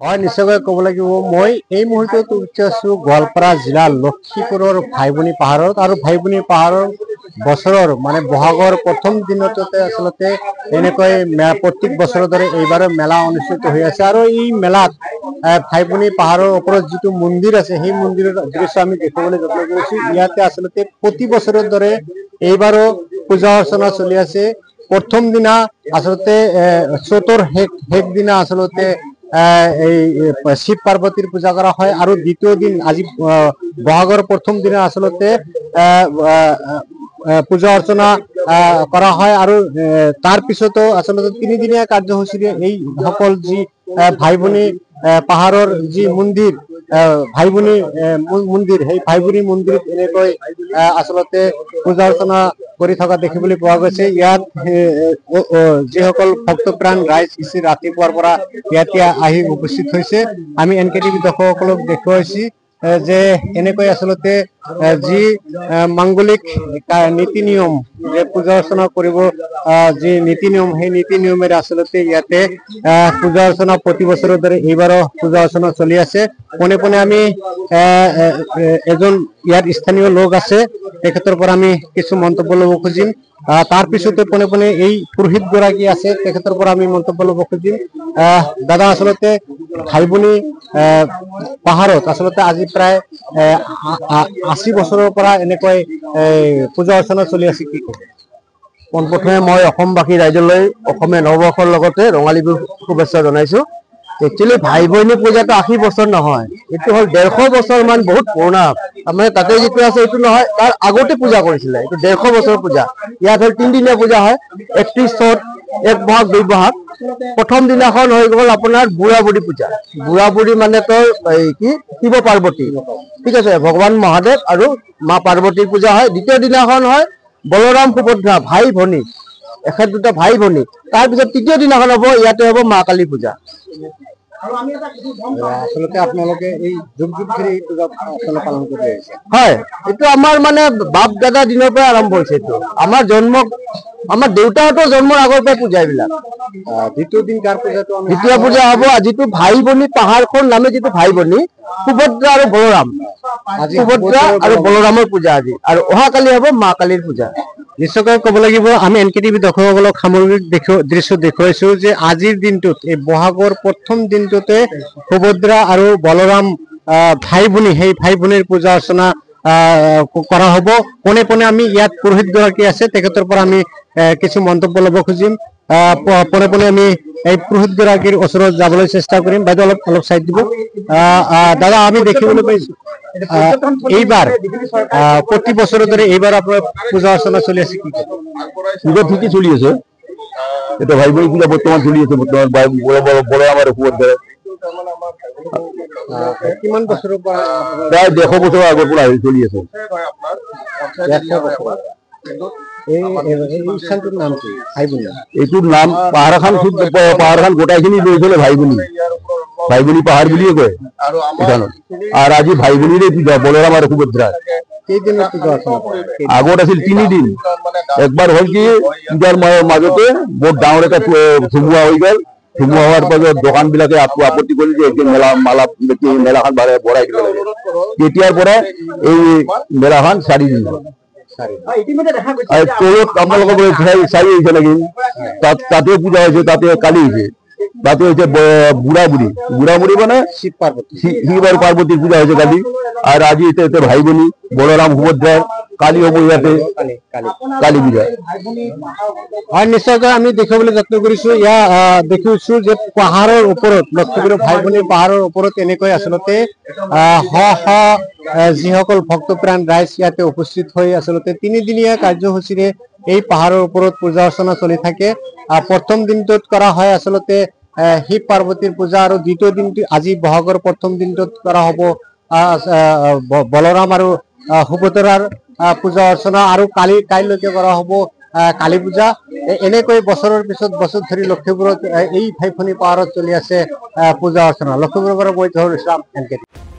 হয় নিশ্চয়কৈ ক'ব লাগিব মই এই মুহূৰ্তত উঠি আছো গোৱালপাৰা জিলা লক্ষীপুৰৰ ভাইবনী পাহাৰত আৰু ভাইবনী পাহাৰৰ বছৰৰ মানে বহাগৰ প্ৰথম দিনতে আচলতে এনেকৈ প্ৰত্যেক বছৰৰ দৰে এইবাৰো মেলা অনুষ্ঠিত হৈ আছে আৰু এই মেলাত ভাইবনী পাহাৰৰ ওপৰত যিটো মন্দিৰ আছে সেই মন্দিৰৰ দৃশ্য আমি দেখিবলৈ যত্ন কৰিছো। ইয়াতে আচলতে প্ৰতি বছৰৰ দৰে এইবাৰো পূজা অৰ্চনা চলি আছে। প্ৰথম দিনা আচলতে চ'তৰ শেষ দিনা আচলতে এই শিৱ পাৰ্বতীৰ পূজা কৰা হয় আৰু দ্বিতীয় দিন আজি বহাগৰ প্ৰথম দিনা আচলতে পূজা অৰ্চনা কৰা হয় আৰু তাৰ পিছতো আচলতে তিনিদিনীয়া কাৰ্যসূচীৰে এই সকল যি ভাইবনী পাহাৰৰ যি মন্দিৰ ভাইবনী মন্দিৰ সেই ভাইবনী মন্দিৰত এনেকৈ আচলতে পূজা অৰ্চনা কৰি থকা দেখিবলৈ পোৱা গৈছে। ইয়াত যিসকল ভক্তপ্ৰাণ ৰাইজ ৰাতিপুৱাৰ পৰা ইয়াতে আহি উপস্থিত হৈছে। আমি NKTV দৰ্শকসকলক দেখুৱাইছি যে এনেকৈ আচলতে যি মাংগলিক নীতি নিয়ম যে পূজা অৰ্চনা কৰিব যি নীতি নিয়ম সেই নীতি নিয়মেৰে আচলতে ইয়াতে পূজা অৰ্চনা প্ৰতি বছৰৰ দৰে এইবাৰো পূজা অৰ্চনা চলি আছে। পোনে পোনে আমি এজন ইয়াত স্থানীয় লোক আছে তেখেতৰ পৰা আমি কিছু মন্তব্য ল'ব খুজিম। তাৰ পিছতে পোনে পোনে এই পুৰোহিত গৰাকী আছে তেখেতৰ পৰা আমি মন্তব্য ল'ব খুজিম। দাদা আচলতে ভাইবনী পাহাৰত আচলতে আজি প্ৰায় 80 বছৰৰ পৰা এনেকৈ পূজা অৰ্চনা চলি আছে, কি ক'ব? পোনপ্ৰথমে মই অসমবাসী ৰাইজলৈ অসমীয়া নৱবৰ্ষৰ লগতে ৰঙালী বিহুৰ শুভেচ্ছা জনাইছো। একচুৱেলি ভাইবনী পূজাটো 80 বছৰ নহয়, এইটো হ'ল 150 বছৰ মান বহুত পুৰণা। তাৰমানে তাতে যিটো আছে এইটো নহয়, তাৰ আগতে পূজা কৰিছিলে। এইটো 150 বছৰৰ পূজা। ইয়াত হ'ল 3 দিনীয়া পূজা হয়, 31 চ'ত, 1 বহাগ 2 বহাগ। প্ৰথম দিনাখন হৈ গ'ল আপোনাৰ বুঢ়া বুঢ়ী পূজা। বুঢ়া বুঢ়ী মানে তোৰ কি শিৱ পাৰ্বতী, ঠিক আছে, ভগৱান মহাদেৱ আৰু মা পাৰ্বতীৰ পূজা হয়। দ্বিতীয় দিনাখন হয় বলৰাম সুভদ্ৰা ভাই ভনী, এখেত দুটা ভাই ভনী। তাৰপিছত তৃতীয় দিনাখন হ'ব ইয়াতে হ'ব মা কালী পূজা। আচলতে আপোনালোকে এই যুগ যুগ ধৰি এই পূজা অৰ্চনা পালন কৰি আহিছে? হয়, এইটো আমাৰ মানে বাপ দাদা দিনৰ পৰা আৰম্ভ হৈছে। এইটো আমাৰ দেউতাহঁতৰ জন্মৰ আগৰ পৰাই পূজা এইবিলাক। দ্বিতীয় দিন কাৰ পূজাটো দ্বিতীয় পূজা হ'ব যিটো ভাইবনী পাহাৰখন নামে যিটো ভাইবনী সুভদ্ৰা আৰু বলৰাম, সুভদ্ৰা আৰু বলৰামৰ পূজা আজি, আৰু অহাকালি হ'ব মা কালীৰ পূজা। নিশ্চয়কৈ ক'ব লাগিব আমি NKTV দৰ্শকসকলক সামগ্ৰিক দৃশ্য দেখুৱাইছো যে আজিৰ দিনটোত এই বহাগৰ প্ৰথম দিনটোতে সুভদ্ৰা আৰু বলৰাম ভাই ভনী সেই ভাই ভনীৰ পূজা অৰ্চনা কৰা হ'ব। পোনে পোনে আমি ইয়াত পুৰোহিত গৰাকী আছে তেখেতৰ পৰা আমি কিছু মন্তব্য ল'ব খুজিম। পোনে পোনে আমি এই পুৰোহিত গৰাকীৰ ওচৰত যাবলৈ চেষ্টা কৰিম। বাইদেউ অলপ চাইড দিব। দাদা আমি দেখিবলৈ পাইছো এইবাৰ প্ৰতি বছৰৰ দৰে এইবাৰ আপোনাৰ পূজা অৰ্চনা চলি আছে, কি পূজা ঠিকই চলি আছে। এটা ভাইবনী পূজা বর্তমান চলি আছে। বর্তমান বলরাম আর সুভদ্রা কিমান বছৰৰ পৰা? প্ৰায় 150 বছৰ আগৰ পৰা চলি আছে। এই স্থানটোৰ নাম কি? ভাইবনী। এইটোৰ নাম পাহাৰখান গোটাইখিনি লৈ চলে ভাইবনী, ভাইবনী পাহাড় বুলিয়ে কয় এখানত। আৰ আজি ভাইবনীৰে পূজা বলৰাম আৰ সুভদ্ৰা। কেইদিনৰ পূজা অৰ্চনা? আগত আছিল 3 দিন। একবাৰ হ'ল কি পূজাৰ মাজতে বহুত ডাঙৰ এটা ধুমুহা হৈ গ'ল। ধুমুহা হোৱাৰ পাছত দোকানবিলাকে আপত্তি কৰিলে যে এতিয়া মেলাখন বঢ়াই দিব লাগে। তেতিয়াৰ পৰা এই মেলাখন 4 দিন হ'ল। আপোনালোকৰ 4 হৈছে নেকি? তাতেও পূজা হৈছে, তাতে কালি হৈছে, তাতে হৈছে বুঢ়া বুঢ়ী মানে শিৱ পাৰ্বতী, শিৱ আৰু পাৰ্বতীৰ পূজা হৈছে কালি। আর আজি এতে ভাই ভনী বলরাম সুভদ্রার কালী হ'ব ইয়াতে কালী পূজা। হয় নিশ্চয়কৈ আমি দেখিবলৈ যত্ন কৰিছো। দেখিছো যে পাহাৰৰ ওপৰত লক্ষীপুৰ ভাই ভনী পাহাৰৰ ওপৰত এনেকৈ আচলতে যিসকল ভক্তপ্ৰাণ ৰাইজ ইয়াতে উপস্থিত হৈ আচলতে 3দিনীয়া কাৰ্যসূচীৰে এই পাহাৰৰ ওপৰত পূজা অৰ্চনা চলি থাকে। প্ৰথম দিনটোত কৰা হয় আচলতে শিৱ পাৰ্বতীৰ পূজা আৰু দ্বিতীয় দিনটো আজি বহাগৰ প্ৰথম দিনটোত কৰা হ'ব বলৰাম আৰু সুভদ্ৰাৰ পূজা অৰ্চনা আৰু কাইলৈকে কৰা হ'ব কালী পূজা। এনেকৈ বছৰৰ পিছত বছৰ ধৰি লক্ষীপুৰত এই ভাইভনী পাহাৰত চলি আছে পূজা অৰ্চনা। লক্ষীপুৰৰ পৰা মই জহুৰ ইছলাম, NKTV।